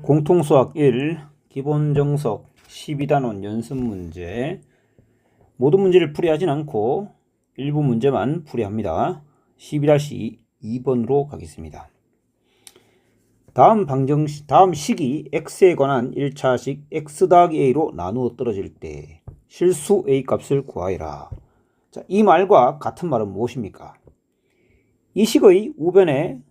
공통수학 1 기본정석 12단원 연습문제. 모든 문제를 풀이하진 않고 일부 문제만 풀이합니다. 12-2번으로 가겠습니다. 다음 식이 x에 관한 1차식 x 더하기 a로 나누어 떨어질 때 실수 a 값을 구하여라. 자, 이 말과 같은 말은 무엇입니까? 이 식의 우변에는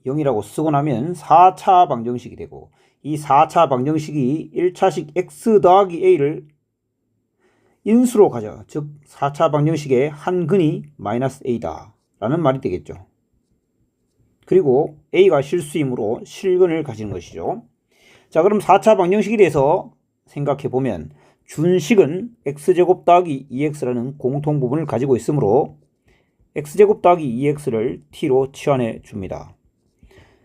0이라고 쓰고 나면 4차 방정식이 되고, 이 4차 방정식이 1차식 x 더하기 a를 인수로 가져, 즉 4차 방정식의 한 근이 마이너스 a다 라는 말이 되겠죠. 그리고 a가 실수이므로 실근을 가지는 것이죠. 자, 그럼 4차 방정식에 대해서 생각해 보면 준식은 x제곱 더하기 2x라는 공통 부분을 가지고 있으므로 x제곱 더하기 2x를 t로 치환해 줍니다.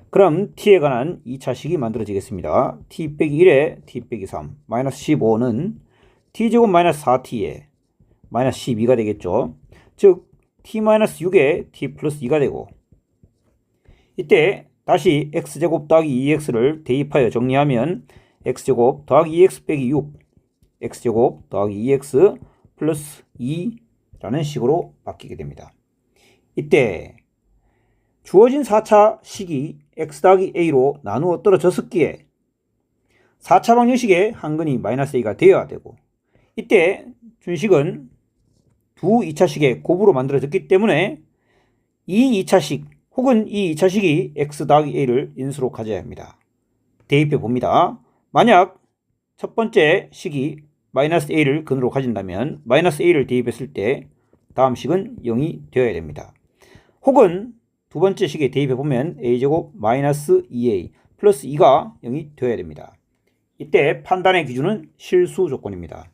그럼 t에 관한 2차식이 만들어지겠습니다. t 빼기 1에 t 빼기 3 마이너스 15는 t제곱 마이너스 4t에 마이너스 12가 되겠죠. 즉 t 마이너스 6에 t 플러스 2가 되고, 이때 다시 x제곱 더하기 2x를 대입하여 정리하면 x제곱 더하기 2x 빼기 6 x제곱 더하기 2x 플러스 2라는 식으로 바뀌게 됩니다. 이때 주어진 4차 식이 x 더하기 a로 나누어 떨어졌었기에 4차 방정식의 한 근이 마이너스 a가 되어야 되고, 이때 준식은 두 2차식의 곱으로 만들어졌기 때문에 이 2차식 혹은 이 2차식이 x 더하기 a를 인수로 가져야 합니다. 대입해 봅니다. 만약 첫 번째 식이 마이너스 a를 근으로 가진다면 마이너스 a를 대입했을 때 다음 식은 0이 되어야 됩니다. 혹은 두 번째 식에 대입해 보면 a제곱 마이너스 2a 플러스 2가 0이 되어야 됩니다. 이때 판단의 기준은 실수 조건입니다.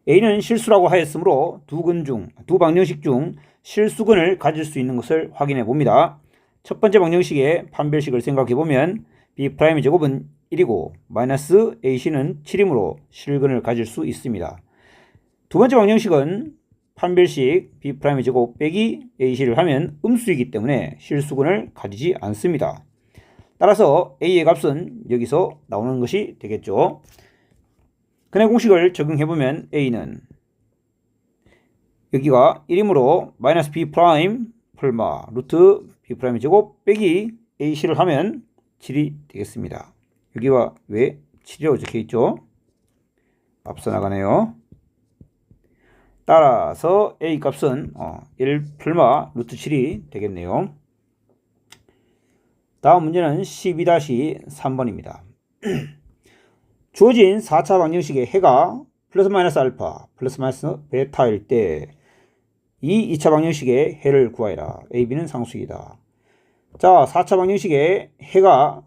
a는 실수라고 하였으므로 두 방정식 중 실수근을 가질 수 있는 것을 확인해 봅니다. 첫 번째 방정식의 판별식을 생각해 보면 b'의 제곱은 1이고 마이너스 ac는 7이므로 실근을 가질 수 있습니다. 두 번째 방정식은 판별식 b'의 제곱 빼기 ac를 하면 음수이기 때문에 실수근을 가지지 않습니다. 따라서 a의 값은 여기서 나오는 것이 되겠죠. 근해 공식을 적용해보면 a는 여기가 1이므로 마이너스 b' 풀마 루트 b'의 제곱 빼기 ac를 하면 7이 되겠습니다. 여기와 왜 7이라고 적혀있죠? 앞서 나가네요. 따라서 a 값은 1 풀마 루트 7이 되겠네요. 다음 문제는 12-3번입니다. 주어진 4차 방정식의 해가 플러스 마이너스 알파 플러스 마이너스 베타일 때 이 2차 방정식의 해를 구하여라. a, b는 상수이다. 자, 4차 방정식의 해가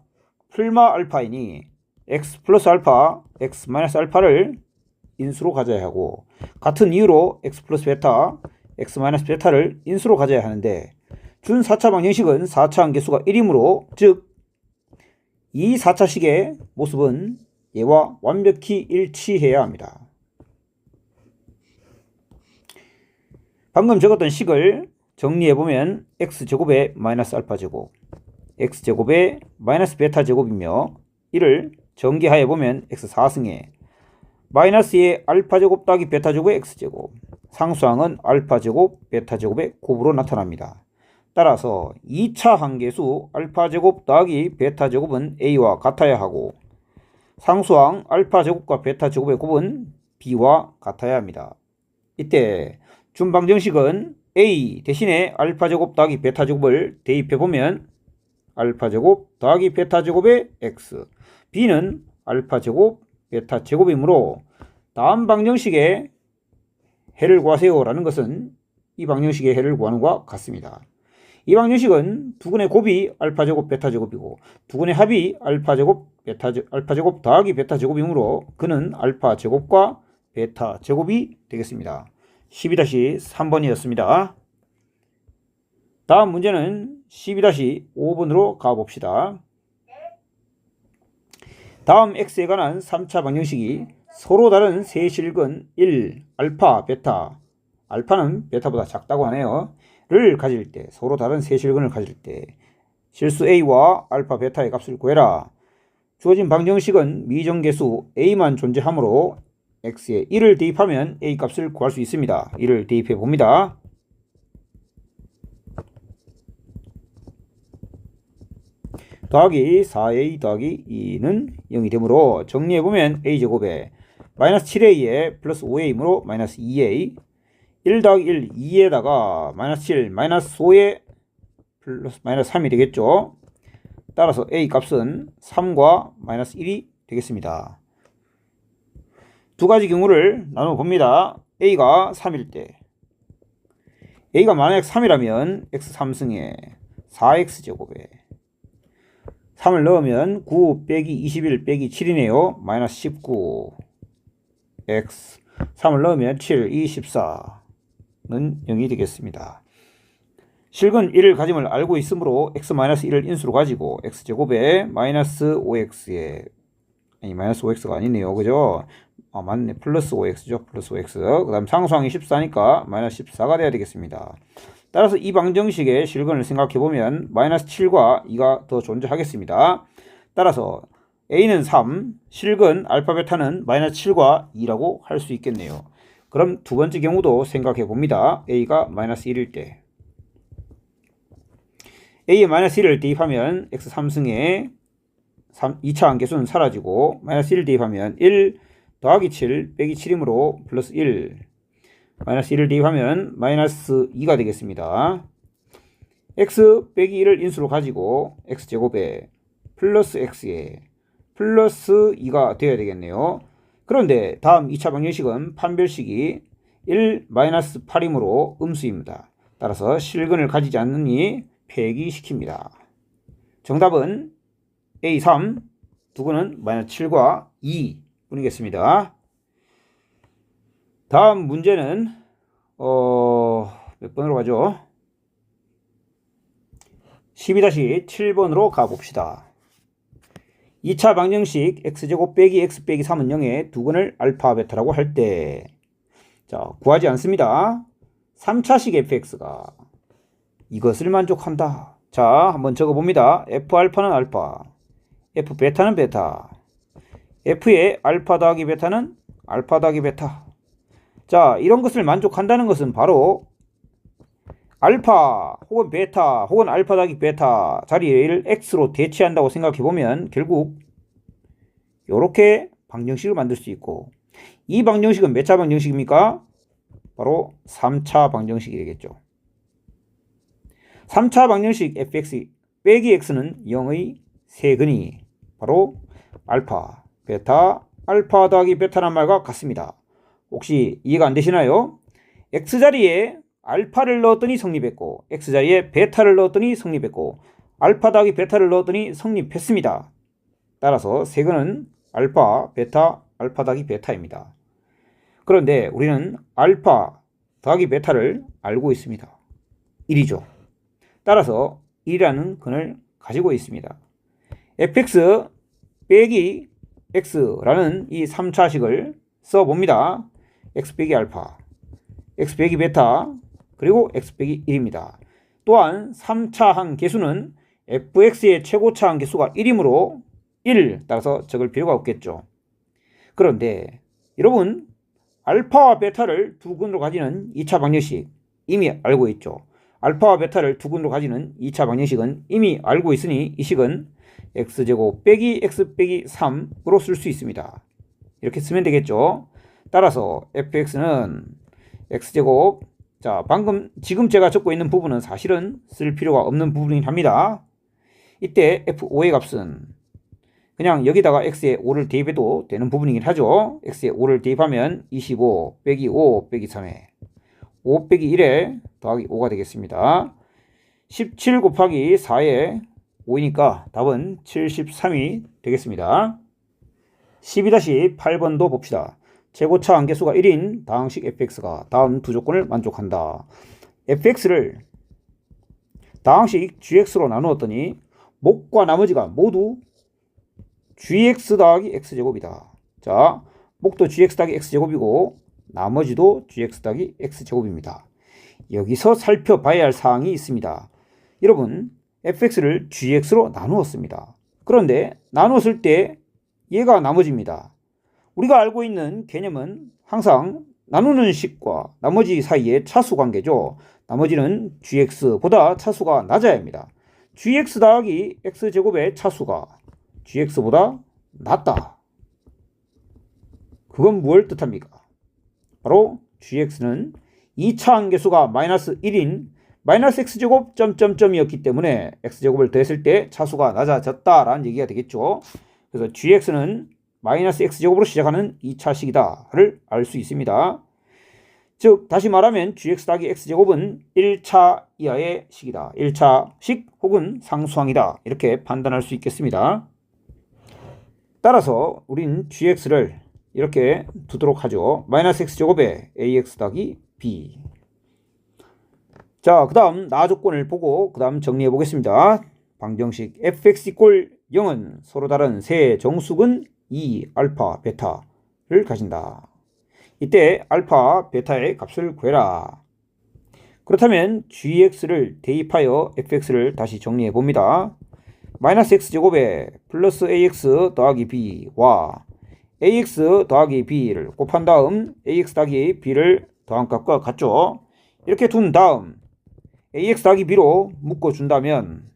풀마 알파이니 x 플러스 알파 x 마이너스 알파를 인수로 가져야 하고, 같은 이유로 x 플러스 베타 x 마이너스 베타를 인수로 가져야 하는데, 준 4차 방정식은 4차 함계수가 1이므로 즉 이 4차식의 모습은 얘와 완벽히 일치해야 합니다. 방금 적었던 식을 정리해보면 x제곱에 마이너스 알파제곱 x제곱에 마이너스 베타제곱이며, 이를 전개하여보면 x4승에 마이너스의 알파제곱 더하기 베타제곱의 x제곱, 상수항은 알파제곱 베타제곱의 곱으로 나타납니다. 따라서 2차 함계수 알파제곱 더하기 베타제곱은 a와 같아야 하고, 상수항 알파제곱과 베타제곱의 곱은 b와 같아야 합니다. 이때 준방정식은 a 대신에 알파제곱 더하기 베타제곱을 대입해보면 알파제곱 더하기 베타제곱의 x, b는 알파제곱 베타제곱이므로 다음 방정식의 해를 구하세요 라는 것은 이 방정식의 해를 구하는 것과 같습니다. 이 방정식은 두근의 곱이 알파제곱 베타제곱이고 두근의 합이 알파제곱 더하기 베타제곱이므로 그는 알파제곱과 베타제곱이 되겠습니다. 12-3번이었습니다. 다음 문제는 12-5번으로 가봅시다. 다음 x에 관한 3차 방정식이 서로 다른 세 실근 1, 알파, 베타, 알파는 베타보다 작다고 하네요. 를 가질 때, 서로 다른 세 실근을 가질 때 실수 a와 알파, 베타의 값을 구해라. 주어진 방정식은 미정계수 a만 존재하므로 x에 1을 대입하면 a 값을 구할 수 있습니다. 1을 대입해 봅니다. 더하기 4a 더하기 2는 0이 되므로 정리해보면 a제곱에 마이너스 7a에 플러스 5a이므로 마이너스 2a 1 더하기 1, 2에다가 마이너스 7, 마이너스 5에 플러스 마이너스 3이 되겠죠. 따라서 a 값은 3과 마이너스 1이 되겠습니다. 두 가지 경우를 나눠 봅니다. a가 3일 때 a가 만약 3이라면 x 3승에 4x제곱에 3을 넣으면 9 빼기 21 빼기 7이네요. 마이너스 19 x 3을 넣으면 7, 24는 0이 되겠습니다. 실근 1을 가짐을 알고 있으므로 x-1을 인수로 가지고 x제곱에 마이너스 5x에 아니 마이너스 5x가 아니네요. 그죠? 아 맞네. 플러스 5x죠. 플러스 5x. 그 다음 상수항이 14니까 마이너스 14가 돼야 되겠습니다. 따라서 이 방정식의 실근을 생각해보면 마이너스 7과 2가 더 존재하겠습니다. 따라서 a는 3, 실근 알파 베타는 마이너스 7과 2라고 할 수 있겠네요. 그럼 두 번째 경우도 생각해봅니다. a가 마이너스 1일 때 a에 마이너스 1을 대입하면 x 3승에 2차 함계수는 사라지고 마이너스 1을 대입하면 1 더하기 7 빼기 7이므로 플러스 1 마이너스 1을 대입하면 마이너스 2가 되겠습니다. x 빼기 1을 인수로 가지고 x제곱에 플러스 x에 플러스 2가 되어야 되겠네요. 그런데 다음 2차 방정식은 판별식이 1 마이너스 8이므로 음수입니다. 따라서 실근을 가지지 않으니 폐기시킵니다. 정답은 A3 두근은 마이너스 7과 2 뿐이겠습니다. 다음 문제는 몇 번으로 가죠? 12-7번으로 가봅시다. 2차 방정식 x제곱 빼기 x 빼기 3은 0에 두근을 알파 베타라고 할 때 자 구하지 않습니다. 3차식 fx가 이것을 만족한다. 자 한번 적어봅니다. f알파는 알파, f베타는 베타, f의 알파 더하기 베타는 알파 더하기 베타. 자 이런 것을 만족한다는 것은 바로 알파 혹은 베타 혹은 알파 더하기 베타 자리를 x로 대체한다고 생각해보면 결국 이렇게 방정식을 만들 수 있고, 이 방정식은 몇 차 방정식입니까? 바로 3차 방정식이 되겠죠. 3차 방정식 fx 빼기 x는 0의 세근이 바로 알파, 베타, 알파 더하기 베타란 말과 같습니다. 혹시 이해가 안 되시나요? x자리에 알파를 넣었더니 성립했고 x자리에 베타를 넣었더니 성립했고 알파 더하기 베타를 넣었더니 성립했습니다. 따라서 세근은 알파, 베타, 알파 더하기 베타입니다. 그런데 우리는 알파 더하기 베타를 알고 있습니다. 1이죠. 따라서 1이라는 근을 가지고 있습니다. fx 빼기 x라는 이 3차식을 써봅니다. x 빼기 알파, x 빼기 베타, 그리고 x 빼기 1입니다. 또한 3차 항계수는 fx의 최고차 항계수가 1이므로 1 따라서 적을 필요가 없겠죠. 그런데 여러분 알파와 베타를 두 근으로 가지는 2차 방정식 이미 알고 있죠. 알파와 베타를 두 근으로 가지는 2차 방정식은 이미 알고 있으니 이 식은 x제곱 빼기 x 빼기 3으로 쓸 수 있습니다. 이렇게 쓰면 되겠죠. 따라서 fx는 x제곱, 자 방금 지금 제가 적고 있는 부분은 사실은 쓸 필요가 없는 부분이긴 합니다. 이때 f5의 값은 그냥 여기다가 x에 5를 대입해도 되는 부분이긴 하죠. x에 5를 대입하면 25 빼기 5 빼기 3에 5 빼기 1에 더하기 5가 되겠습니다. 17 곱하기 4에 5이니까 답은 73이 되겠습니다. 12-8번도 봅시다. 최고차 함계수가 1인 다항식 fx가 다음 두 조건을 만족한다. fx를 다항식 gx로 나누었더니 목과 나머지가 모두 gx 더하기 x제곱이다. 자, 목도 gx 더하기 x제곱이고 나머지도 gx 더하기 x제곱입니다. 여기서 살펴봐야 할 사항이 있습니다. 여러분 fx를 gx로 나누었습니다. 그런데 나눴을 때 얘가 나머지입니다. 우리가 알고 있는 개념은 항상 나누는 식과 나머지 사이의 차수 관계죠. 나머지는 gx보다 차수가 낮아야 합니다. gx 더하기 x제곱의 차수가 gx보다 낮다. 그건 무엇을 뜻합니까? 바로 gx는 2차 함계수가 마이너스 1인 마이너스 x제곱 점점점이었기 때문에 x제곱을 더했을 때 차수가 낮아졌다라는 얘기가 되겠죠. 그래서 gx는 마이너스 x제곱으로 시작하는 2차식이다를 알 수 있습니다. 즉 다시 말하면 gx 더하기 x제곱은 1차 이하의 식이다. 1차식 혹은 상수항이다. 이렇게 판단할 수 있겠습니다. 따라서 우린 gx를 이렇게 두도록 하죠. 마이너스 x제곱에 ax 더하기 b. 자, 그 다음 나 조건을 보고 그 다음 정리해 보겠습니다. 방정식 fx = 0은 서로 다른 세 정수근 2, 알파, 베타를 가진다. 이때 알파, 베타의 값을 구해라. 그렇다면 gx를 대입하여 fx를 다시 정리해 봅니다. 마이너스 x제곱에 플러스 ax 더하기 b와 ax 더하기 b를 곱한 다음 ax 더하기 b를 더한 값과 같죠. 이렇게 둔 다음 ax 더하기 b로 묶어준다면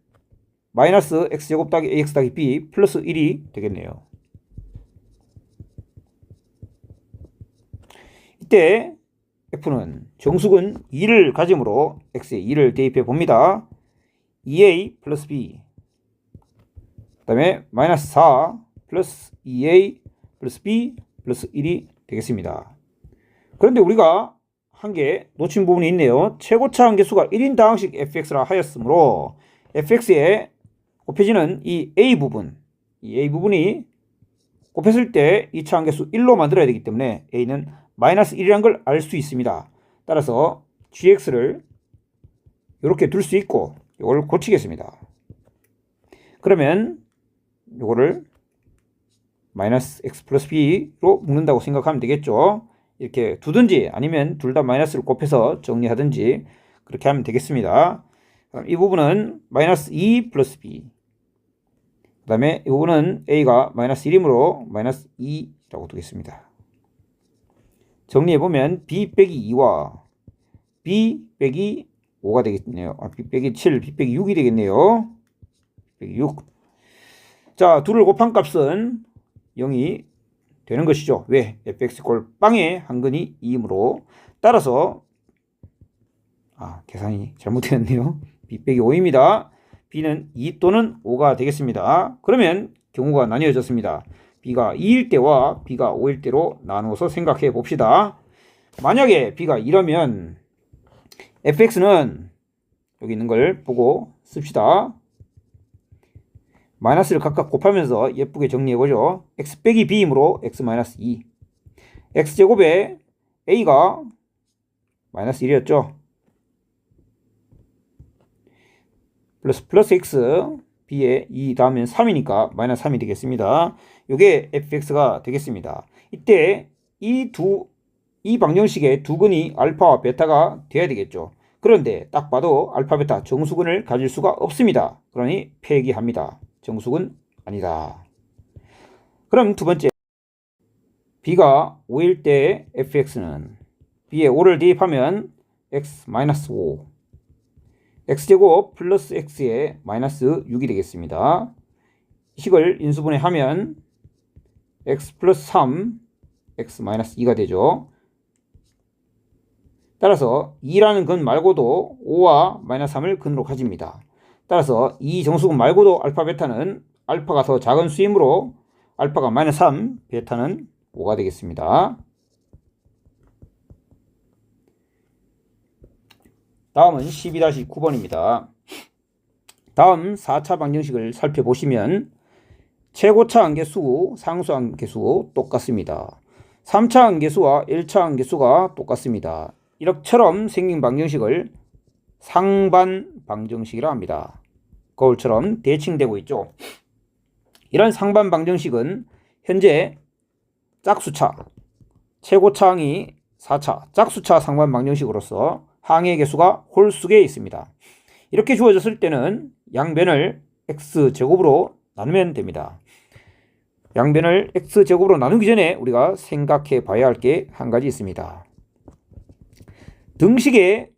마이너스 x제곱 더하기 ax 더하기 b 플러스 1이 되겠네요. 이때 f는 정수근 2를 가지므로 x에 2를 대입해 봅니다. 2a 플러스 b 그 다음에 마이너스 4 플러스 2a 플러스 b 플러스 1이 되겠습니다. 그런데 우리가 한 개 놓친 부분이 있네요. 최고차 함계수가 1인당항식 fx라 하였으므로 fx에 곱해지는 이 a 부분이 곱했을 때 2차 함계수 1로 만들어야 되기 때문에 a는 마이너스 1이라는 걸 알 수 있습니다. 따라서 gx를 이렇게 둘 수 있고 이걸 고치겠습니다. 그러면 이거를 마이너스 x 플러스 b로 묶는다고 생각하면 되겠죠. 이렇게 두든지 아니면 둘 다 마이너스를 곱해서 정리하든지 그렇게 하면 되겠습니다. 그럼 이 부분은 마이너스 2 플러스 b, 그 다음에 이 부분은 a가 마이너스 1이므로 마이너스 2라고 두겠습니다. 정리해보면 b 빼기 2와 b 빼기 5가 되겠네요. b 빼기 7, b 빼기 6이 되겠네요. b 빼기 6. 자, 둘을 곱한 값은 0이 되는 것이죠. 왜? fx = 빵의 한근이 2이므로. 따라서 계산이 잘못되었네요. b 빼기 5입니다. b는 2 또는 5가 되겠습니다. 그러면 경우가 나뉘어졌습니다. b가 2일 때와 b가 5일 때로 나누어서 생각해 봅시다. 만약에 b가 2라면 fx는 여기 있는 걸 보고 씁시다. 마이너스를 각각 곱하면서 예쁘게 정리해보죠. x 빼기 b이므로 x 마이너스 2. x제곱에 a가 마이너스 1이었죠. 플러스 x b에 2 다음엔 3이니까 마이너스 3이 되겠습니다. 이게 fx가 되겠습니다. 이때 이 방정식의 두 근이 알파와 베타가 돼야 되겠죠. 그런데 딱 봐도 알파, 베타 정수근을 가질 수가 없습니다. 그러니 폐기합니다. 정수근 아니다. 그럼 두 번째, b가 5일 때 fx는 b에 5를 대입하면 x-5, x제곱 플러스 x에 마이너스 6이 되겠습니다. 이 식을 인수분해하면 x 플러스 3, x 마이너스 2가 되죠. 따라서 2라는 근 말고도 5와 마이너스 3을 근으로 가집니다. 따라서 이 정수근 말고도 알파, 베타는 알파가 더 작은 수이므로 알파가 마이너스 3, 베타는 5가 되겠습니다. 다음은 12-9번입니다. 다음 4차 방정식을 살펴보시면 최고차 함계수, 상수 함계수 똑같습니다. 3차 함계수와 1차 함계수가 똑같습니다. 이렇게처럼 생긴 방정식을 상반 방정식이라 합니다. 거울처럼 대칭되고 있죠. 이런 상반 방정식은 현재 짝수차, 최고차 항이 4차, 짝수차 상반 방정식으로서 항의 개수가 홀수계에 있습니다. 이렇게 주어졌을 때는 양변을 x제곱으로 나누면 됩니다. 양변을 x제곱으로 나누기 전에 우리가 생각해 봐야 할 게 한 가지 있습니다. 등식의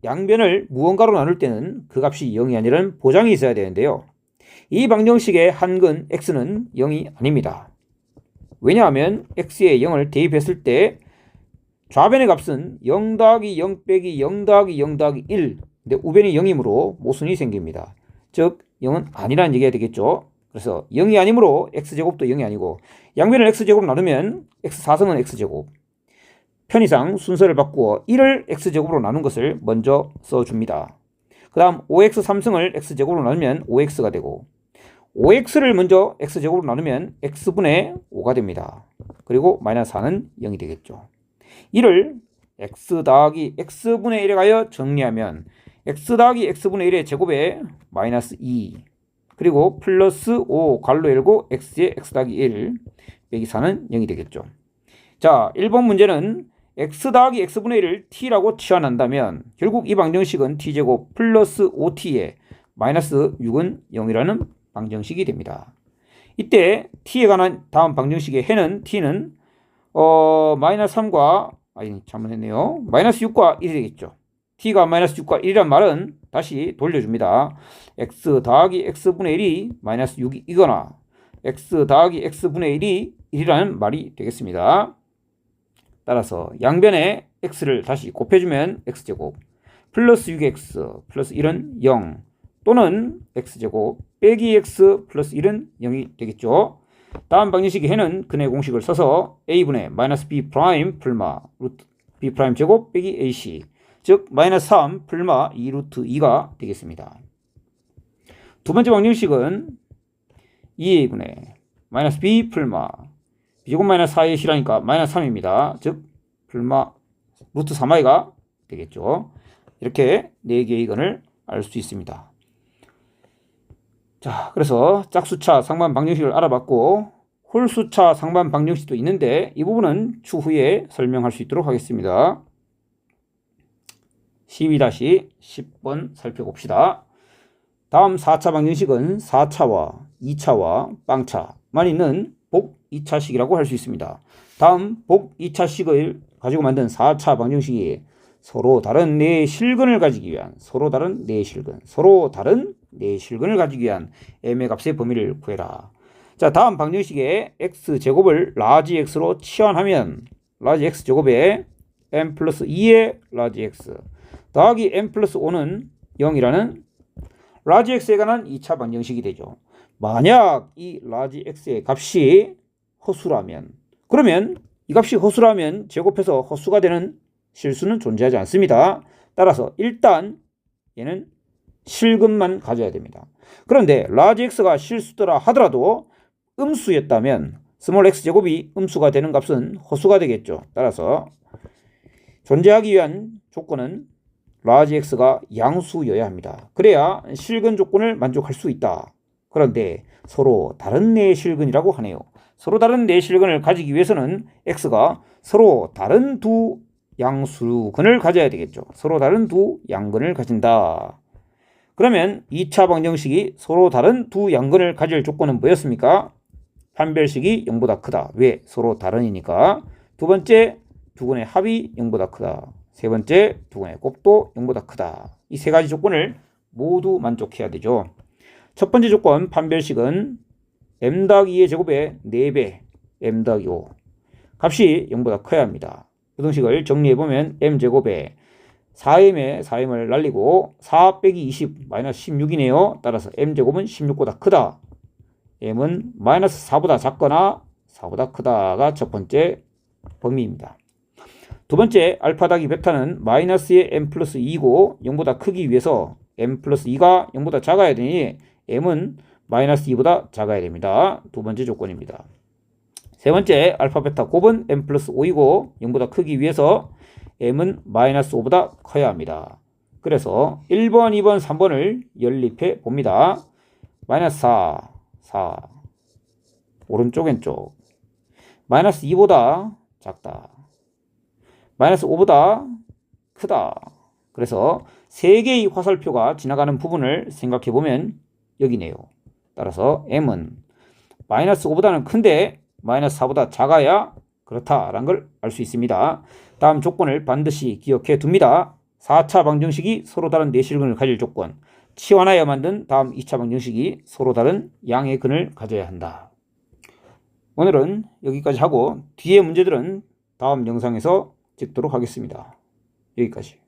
양변을 무언가로 나눌 때는 그 값이 0이 아니라는 보장이 있어야 되는데요. 이 방정식의 한근 x는 0이 아닙니다. 왜냐하면 x에 0을 대입했을 때 좌변의 값은 0 더하기 0 빼기 0 더하기 0 더하기 1, 근데 우변이 0이므로 모순이 생깁니다. 즉 0은 아니라는 얘기가 되겠죠. 그래서 0이 아니므로 x제곱도 0이 아니고, 양변을 x제곱으로 나누면 x4승은 x제곱, 편의상 순서를 바꾸어 1을 x제곱으로 나눈 것을 먼저 써줍니다. 그 다음 5x3승을 x제곱으로 나누면 5x가 되고, 5x를 먼저 x제곱으로 나누면 x분의 5가 됩니다. 그리고 마이너스 4는 0이 되겠죠. 이를 x 더하기 x분의 1에 가여 정리하면 x 더하기 x분의 1의 제곱에 마이너스 2, 그리고 플러스 5 괄호 열고 x의 x 더하기 1 빼기 4는 0이 되겠죠. 자, 1번 문제는 x 더하기 x분의 1을 t라고 치환한다면 결국 이 방정식은 t제곱 플러스 5t에 마이너스 6은 0이라는 방정식이 됩니다. 이때 t에 관한 다음 방정식의 해는 t는 마이너스 3과 잘못했네요. 마이너스 6과 1이 되겠죠. t가 마이너스 6과 1이란 말은 다시 돌려줍니다. x 더하기 x분의 1이 마이너스 6이거나 x 더하기 x분의 1이 1이라는 말이 되겠습니다. 따라서 양변에 x를 다시 곱해주면 x제곱 플러스 6x 플러스 1은 0, 또는 x제곱 빼기 x 플러스 1은 0이 되겠죠. 다음 방정식의 해는 근의 공식을 써서 a분의 마이너스 b 프라임 풀마 루트 b 프라임 제곱 빼기 ac, 즉 마이너스 3 풀마 2 루트 2가 되겠습니다. 두 번째 방정식은 2a분의 마이너스 b 풀마 b제곱 마이너스 4ac라니까 마이너스 3입니다. 즉 풀마 루트 3i가 되겠죠. 이렇게 4개의 근을 알 수 있습니다. 자, 그래서 짝수차 상반 방정식을 알아봤고, 홀수차 상반 방정식도 있는데 이 부분은 추후에 설명할 수 있도록 하겠습니다. 12-10번 살펴봅시다. 다음 4차 방정식은 4차와 2차와 빵차만 있는 복 2차식이라고 할 수 있습니다. 다음 복 2차식을 가지고 만든 4차 방정식이 서로 다른 네 실근을 가지기 위한 서로 다른 네 실근을 가지기 위한 m의 값의 범위를 구해라. 자, 다음 방정식에 x제곱을 라지 x로 치환하면 라지 x제곱에 m 플러스 2의 라지 x 더하기 m 플러스 5는 0이라는 라지 x에 관한 2차 방정식이 되죠. 만약 이 라지 x의 값이 허수라면, 그러면 이 값이 허수라면 제곱해서 허수가 되는 실수는 존재하지 않습니다. 따라서 일단 얘는 실근만 가져야 됩니다. 그런데 라지 x가 실수더라 하더라도 음수였다면 스몰 x제곱이 음수가 되는 값은 허수가 되겠죠. 따라서 존재하기 위한 조건은 라지 x가 양수여야 합니다. 그래야 실근 조건을 만족할 수 있다. 그런데 서로 다른 네 실근이라고 하네요. 서로 다른 네 실근을 가지기 위해서는 x가 서로 다른 두 양수근을 가져야 되겠죠. 서로 다른 두 양근을 가진다. 그러면 2차 방정식이 서로 다른 두 양근을 가질 조건은 뭐였습니까? 판별식이 0보다 크다. 왜? 서로 다른이니까. 두 번째, 두근의 합이 0보다 크다. 세 번째, 두근의 곱도 0보다 크다. 이 세 가지 조건을 모두 만족해야 되죠. 첫 번째 조건 판별식은 m 더하기 2의 제곱의 4배 m 더하기 5 값이 0보다 커야 합니다. 그 등식을 정리해보면 m제곱에 4m에 4m을 날리고 4 빼기 20 마이너스 16이네요. 따라서 m제곱은 16보다 크다. m은 마이너스 4보다 작거나 4보다 크다가 첫 번째 범위입니다. 두 번째 알파 더하기 베타는 마이너스의 m 플러스 2고 0보다 크기 위해서 m 플러스 2가 0보다 작아야 되니 m은 마이너스 2보다 작아야 됩니다. 두 번째 조건입니다. 세 번째 알파 베타 곱은 m 플러스 5이고 0보다 크기 위해서 m은 마이너스 5보다 커야 합니다. 그래서 1번, 2번, 3번을 연립해 봅니다. 마이너스 4 오른쪽 왼쪽 마이너스 2보다 작다. 마이너스 5보다 크다. 그래서 세 개의 화살표가 지나가는 부분을 생각해 보면 여기네요. 따라서 m은 마이너스 5보다는 큰데 마이너스 4보다 작아야 그렇다라는 걸 알 수 있습니다. 다음 조건을 반드시 기억해 둡니다. 4차 방정식이 서로 다른 내실근을 가질 조건. 치환하여 만든 다음 2차 방정식이 서로 다른 양의 근을 가져야 한다. 오늘은 여기까지 하고 뒤에 문제들은 다음 영상에서 찍도록 하겠습니다. 여기까지.